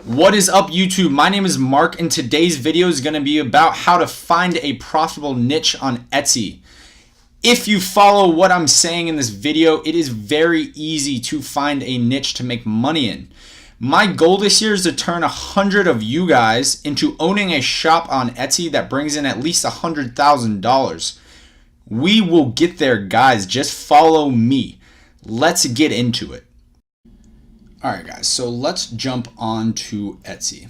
What is up, YouTube? My name is Mark, and today's video is going to be about how to find a profitable niche on Etsy. If you follow what I'm saying in this video, it is very easy to find a niche to make money in. My goal this year is to turn 100 of you guys into owning a shop on Etsy that brings in at least $100,000. We will get there, guys. Just follow me. Let's get into it. Alright guys, so let's jump on to Etsy.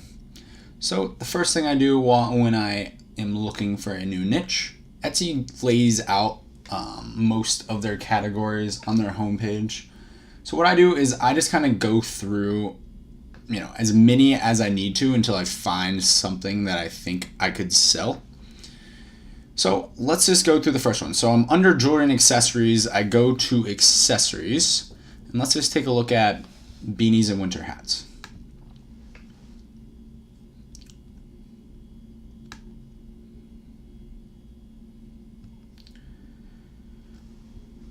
So the first thing I do when I am looking for a new niche, Etsy lays out most of their categories on their homepage. So what I do is I just kind of go through, as many as I need to until I find something that I think I could sell. So let's just go through the first one. So I'm under jewelry and accessories. I go to accessories, and let's just take a look at beanies and winter hats.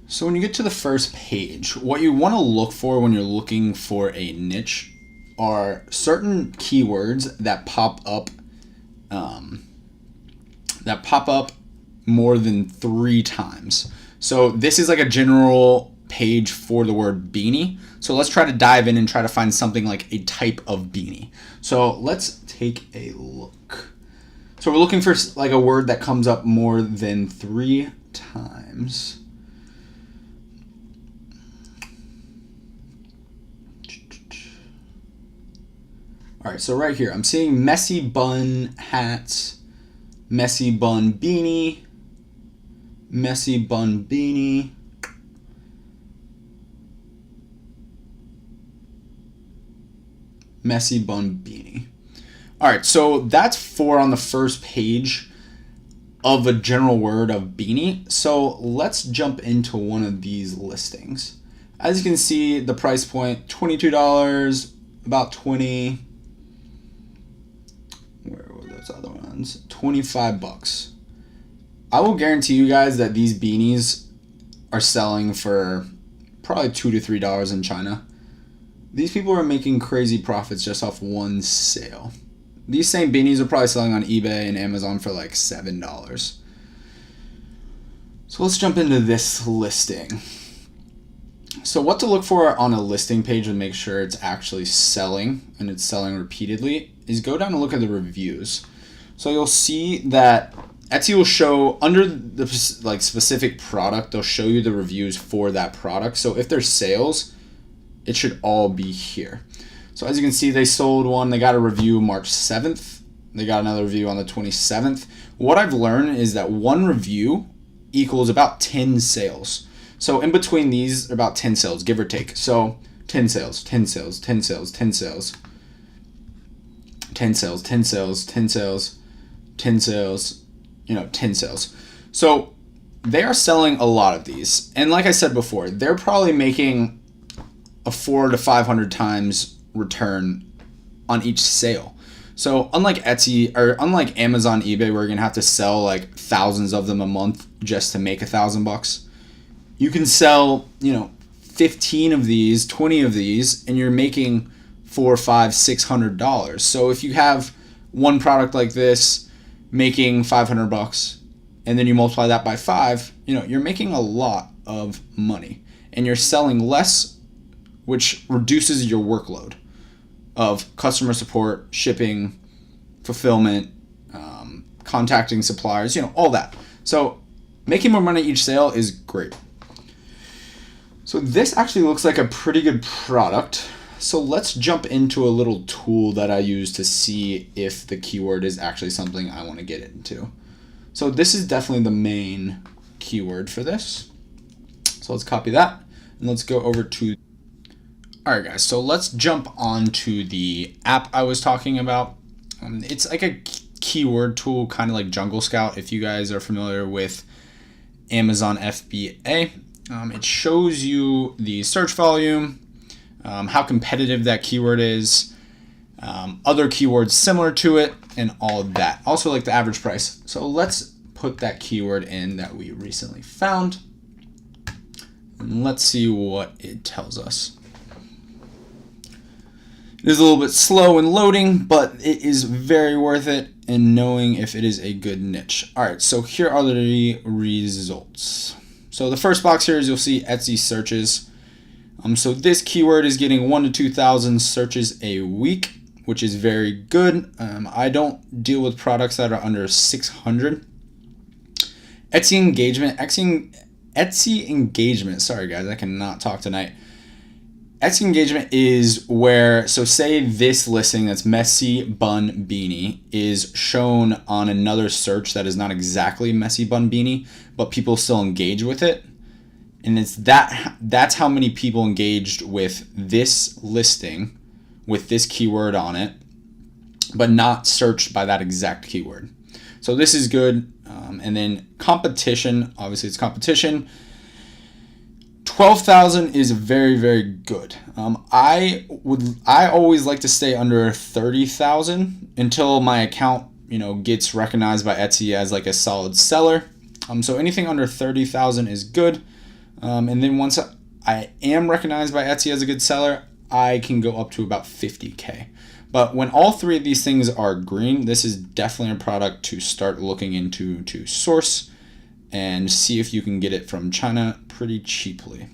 So when you get to the first page, what you want to look for when you're looking for a niche are certain keywords that pop up more than 3 times. So this is like a general page for the word beanie. So let's try to dive in and try to find something like a type of beanie. So let's take a look. So we're looking for like a word that comes up more than 3 times. All right, so right here, I'm seeing messy bun hats, messy bun beanie, messy bun beanie, messy bun beanie. All right, so that's 4 on the first page of a general word of beanie. So let's jump into one of these listings. As you can see, the price point, $22, about 20. Where were those other ones? 25 bucks. I will guarantee you guys that these beanies are selling for probably $2 to $3 in China. These people are making crazy profits just off one sale. These same beanies are probably selling on eBay and Amazon for like $7. So let's jump into this listing. So what to look for on a listing page to make sure it's actually selling and it's selling repeatedly is go down and look at the reviews. So you'll see that Etsy will show under the specific product, they'll show you the reviews for that product. So if there's sales, it should all be here. So as you can see, they sold one. They got a review March 7th. They got another review on the 27th. What I've learned is that one review equals about 10 sales. So in between these, about 10 sales, give or take. So 10 sales, 10 sales, 10 sales, 10 sales, 10 sales, 10 sales, 10 sales, 10 sales, 10 sales. So they are selling a lot of these. And like I said before, they're probably making a 400 to 500 times return on each sale. So unlike Etsy or unlike Amazon, eBay, where you're gonna have to sell like thousands of them a month just to make $1,000, you can sell 15 of these, 20 of these, and you're making $400, $500, $600. So if you have one product like this making $500, and then you multiply that by 5, you're making a lot of money, and you're selling less, which reduces your workload of customer support, shipping, fulfillment, contacting suppliers, all that. So making more money each sale is great. So this actually looks like a pretty good product. So let's jump into a little tool that I use to see if the keyword is actually something I want to get into. So this is definitely the main keyword for this. So let's copy that and let's go over to. All right, guys, so let's jump on to the app I was talking about. It's like a keyword tool, kind of like Jungle Scout, if you guys are familiar with Amazon FBA. It shows you the search volume, how competitive that keyword is, other keywords similar to it, and all of that. Also like the average price. So let's put that keyword in that we recently found, and let's see what it tells us. It is a little bit slow in loading, but it is very worth it in knowing if it is a good niche. All right, so here are the results. So the first box here is you'll see Etsy searches. So this keyword is getting 1,000 to 2,000 searches a week, which is very good. I don't deal with products that are under 600. Etsy engagement. Sorry guys, I cannot talk tonight. Etsy engagement is where, so say this listing that's messy bun beanie is shown on another search that is not exactly messy bun beanie, but people still engage with it. And that's how many people engaged with this listing with this keyword on it, but not searched by that exact keyword. So this is good. And then competition, obviously it's competition. 12,000 is very, very good. I always like to stay under 30,000 until my account, gets recognized by Etsy as like a solid seller. So anything under 30,000 is good. And then once I am recognized by Etsy as a good seller, I can go up to about 50K. But when all three of these things are green, this is definitely a product to start looking into to source and see if you can get it from China pretty cheaply.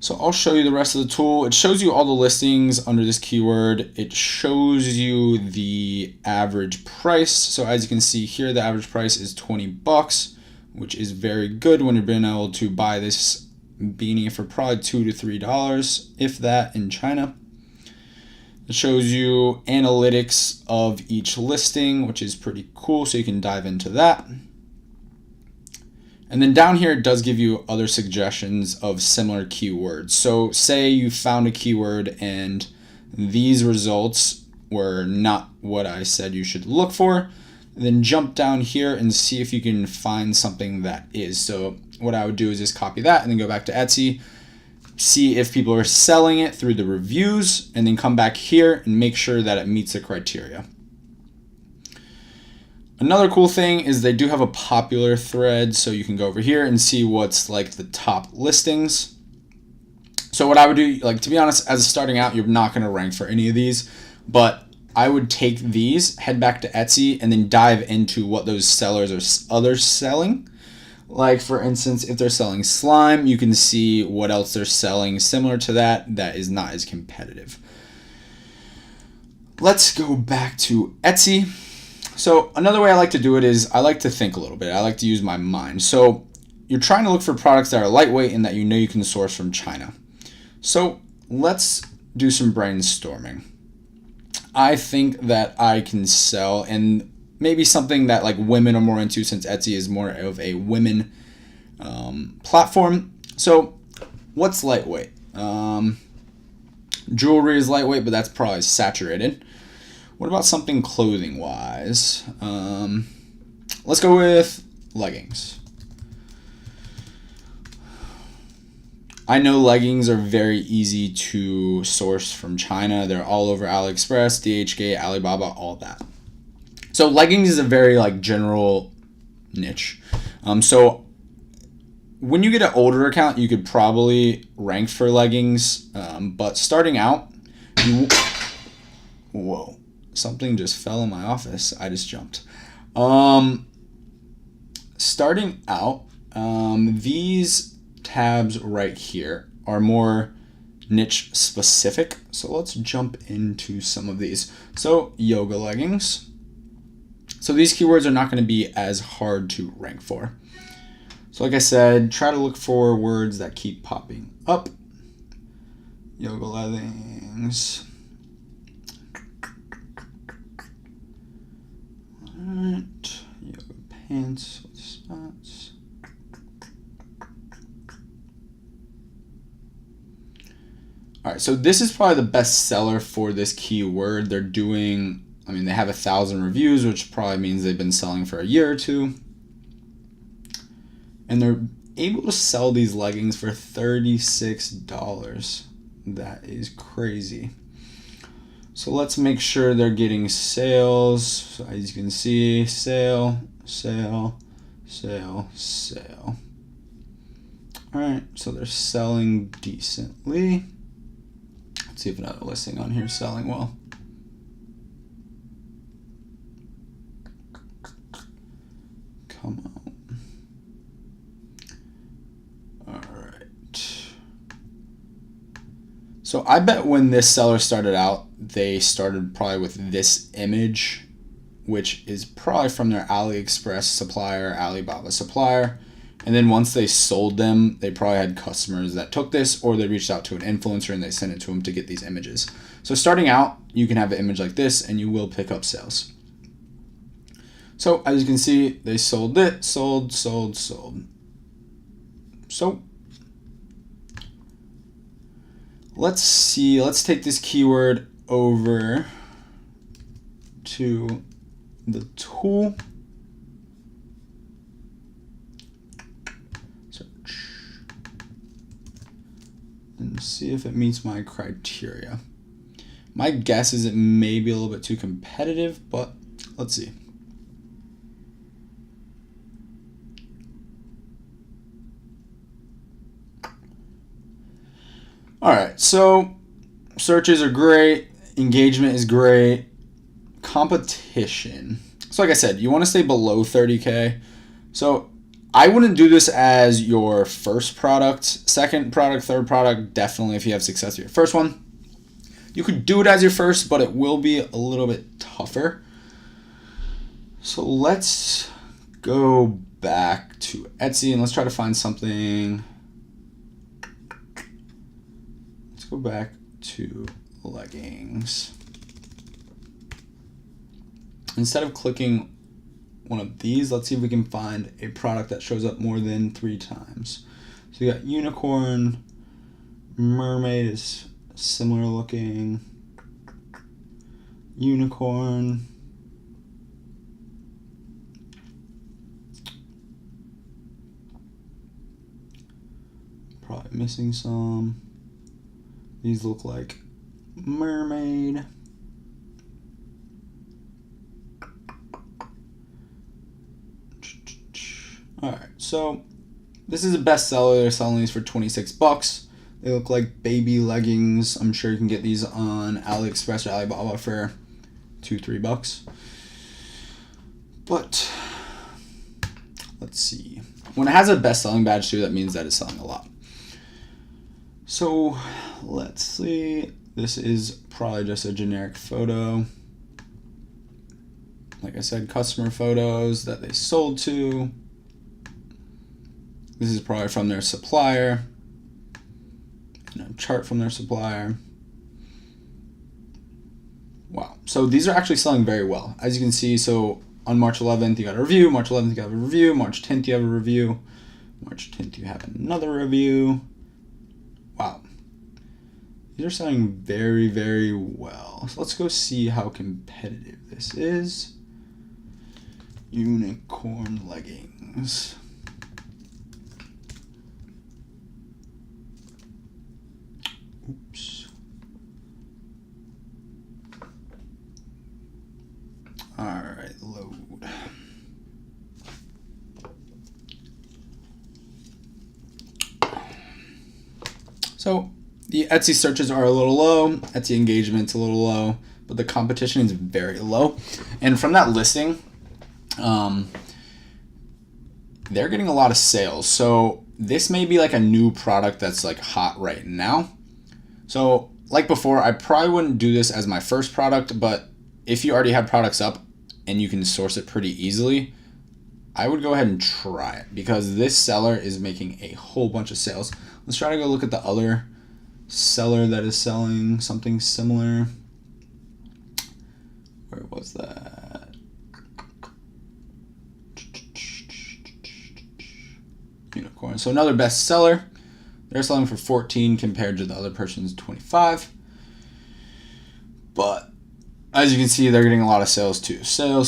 So I'll show you the rest of the tool. It shows you all the listings under this keyword. It shows you the average price. So as you can see here, the average price is 20 bucks, which is very good when you're being able to buy this beanie for probably $2 to $3, if that, in China. It shows you analytics of each listing, which is pretty cool, so you can dive into that. And then down here, it does give you other suggestions of similar keywords. So say you found a keyword and these results were not what I said you should look for, then jump down here and see if you can find something that is. So what I would do is just copy that and then go back to Etsy, see if people are selling it through the reviews, and then come back here and make sure that it meets the criteria. Another cool thing is they do have a popular thread, so you can go over here and see what's like the top listings. So what I would do, like, to be honest, as starting out, you're not going to rank for any of these, but I would take these, head back to Etsy, and then dive into what those sellers are others selling. Like, for instance, if they're selling slime, you can see what else they're selling similar to that that is not as competitive. Let's go back to Etsy. So another way I like to do it is I like to think a little bit. I like to use my mind. So you're trying to look for products that are lightweight and that you can source from China. So let's do some brainstorming. I think that I can sell, and maybe something that like women are more into, since Etsy is more of a women platform. So what's lightweight? Jewelry is lightweight, but that's probably saturated. What about something clothing wise? Let's go with leggings. I know leggings are very easy to source from China. They're all over AliExpress, DHgate, Alibaba, all that. So leggings is a very like general niche. So when you get an older account, you could probably rank for leggings. But starting out, whoa, something just fell in my office. I just jumped. Starting out, these tabs right here are more niche specific. So let's jump into some of these. So yoga leggings. So these keywords are not going to be as hard to rank for. So like I said, try to look for words that keep popping up. Yoga leggings. Alright, yoga pants with spots. Alright, so this is probably the best seller for this keyword. They're doing, they have 1,000 reviews, which probably means they've been selling for a year or two. And they're able to sell these leggings for $36. That is crazy. So let's make sure they're getting sales. So as you can see, sale, sale, sale, sale. All right, so they're selling decently. Let's see if another listing on here is selling well. Come on. All right. So I bet when this seller started out, they started probably with this image, which is probably from their AliExpress supplier, Alibaba supplier. And then once they sold them, they probably had customers that took this, or they reached out to an influencer and they sent it to them to get these images. So starting out, you can have an image like this and you will pick up sales. So as you can see, they sold it, sold. So let's see, let's take this keyword over to the tool. Search. And see if it meets my criteria. My guess is it may be a little bit too competitive, but let's see. All right, so searches are great, engagement is great, competition. So like I said, you want to stay below 30K. So I wouldn't do this as your first product, second product, third product, definitely if you have success with your first one. You could do it as your first, but it will be a little bit tougher. So let's go back to Etsy and let's try to find something. Let's go back to leggings. Instead of clicking one of these, let's see if we can find a product that shows up more than 3 times. So you got unicorn, mermaid is similar looking, unicorn, probably missing some. These look like mermaid. Alright, so this is a bestseller. They're selling these for 26 bucks. They look like baby leggings. I'm sure you can get these on AliExpress or Alibaba for $2-3 bucks. But let's see. When it has a best-selling badge too, that means that it's selling a lot. So let's see. This is probably just a generic photo. Like I said, customer photos that they sold to. This is probably from their supplier. Chart from their supplier. Wow. So these are actually selling very well. As you can see, so on March 11th, you got a review. March 11th, you have a review. March 10th, you have a review. March 10th, you have another review. Wow. These are selling very, very well. So let's go see how competitive this is. Unicorn leggings. Oops. All right, load. So the Etsy searches are a little low, Etsy engagement's a little low, but the competition is very low. And from that listing, they're getting a lot of sales. So this may be like a new product that's like hot right now. So like before, I probably wouldn't do this as my first product, but if you already have products up and you can source it pretty easily, I would go ahead and try it because this seller is making a whole bunch of sales. Let's try to go look at the other seller that is selling something similar. Where was that? Unicorn. So another best seller. They're selling for 14 compared to the other person's 25. But as you can see, they're getting a lot of sales too. Sale.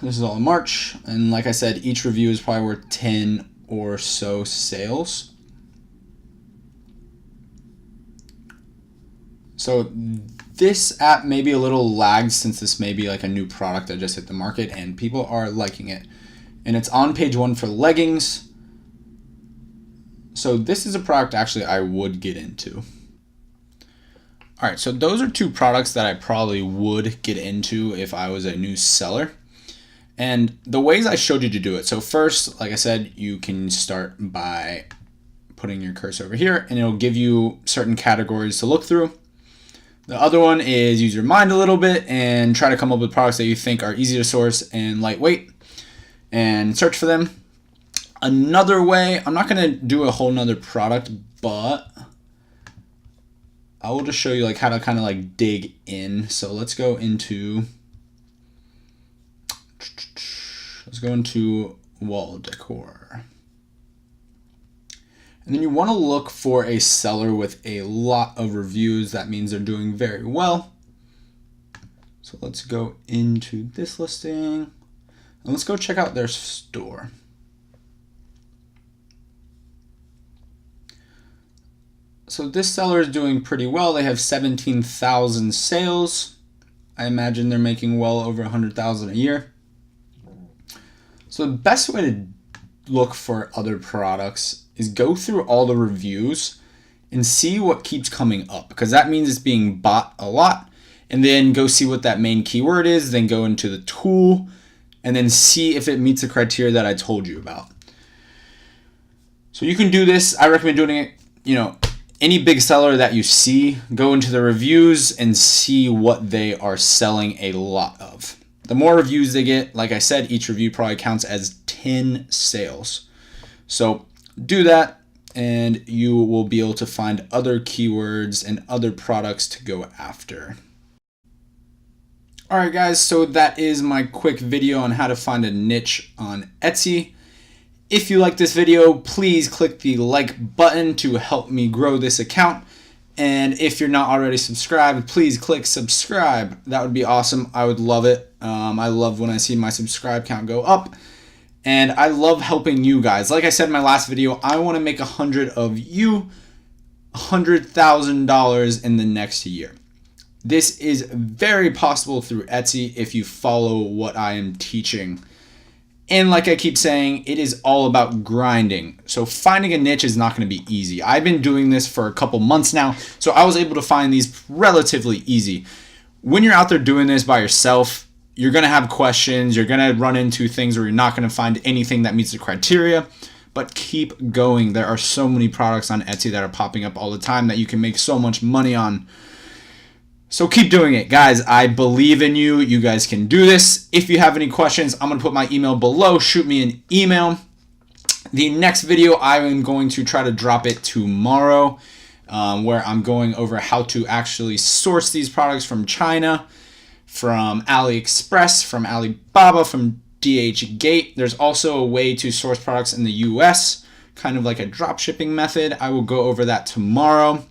This is all in March. And like I said, each review is probably worth 10 or so sales. So this app may be a little lagged since this may be like a new product that just hit the market and people are liking it. And it's on page 1 for leggings. So this is a product actually I would get into. All right, so those are two products that I probably would get into if I was a new seller. And the ways I showed you to do it. So first, like I said, you can start by putting your cursor over here and it'll give you certain categories to look through. The other one is use your mind a little bit and try to come up with products that you think are easy to source and lightweight and search for them. Another way, I'm not going to do a whole nother product, but I will just show you like how to kind of like dig in. So let's go into wall decor. And then you want to look for a seller with a lot of reviews. That means they're doing very well. So let's go into this listing and let's go check out their store. So this seller is doing pretty well. They have 17,000 sales. I imagine they're making well over 100,000 a year. So the best way to look for other products is go through all the reviews and see what keeps coming up, because that means it's being bought a lot. And then go see what that main keyword is, then go into the tool and then see if it meets the criteria that I told you about. So you can do this. I recommend doing it, any big seller that you see, go into the reviews and see what they are selling a lot of. The more reviews they get, like I said, each review probably counts as 10 sales. So do that and you will be able to find other keywords and other products to go after. All right, guys, so that is my quick video on how to find a niche on Etsy. If you like this video, please click the like button to help me grow this account. And if you're not already subscribed, please click subscribe. That would be awesome. I would love it. I love when I see my subscribe count go up. And I love helping you guys. Like I said in my last video, I want to make 100 of you $100,000 in the next year. This is very possible through Etsy if you follow what I am teaching. And like I keep saying, it is all about grinding. So finding a niche is not going to be easy. I've been doing this for a couple months now, so I was able to find these relatively easy. When you're out there doing this by yourself, you're going to have questions. You're going to run into things where you're not going to find anything that meets the criteria, but keep going. There are so many products on Etsy that are popping up all the time that you can make so much money on. So keep doing it, guys. I believe in you. You guys can do this. If you have any questions, I'm going to put my email below. Shoot me an email. The next video, I am going to try to drop it tomorrow, where I'm going over how to actually source these products from China, from AliExpress, from Alibaba, from DHgate. There's also a way to source products in the US, kind of like a drop shipping method. I will go over that tomorrow.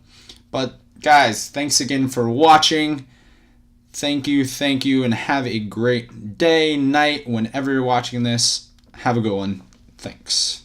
But guys, thanks again for watching. Thank you, and have a great day, night, whenever you're watching this. Have a good one. Thanks.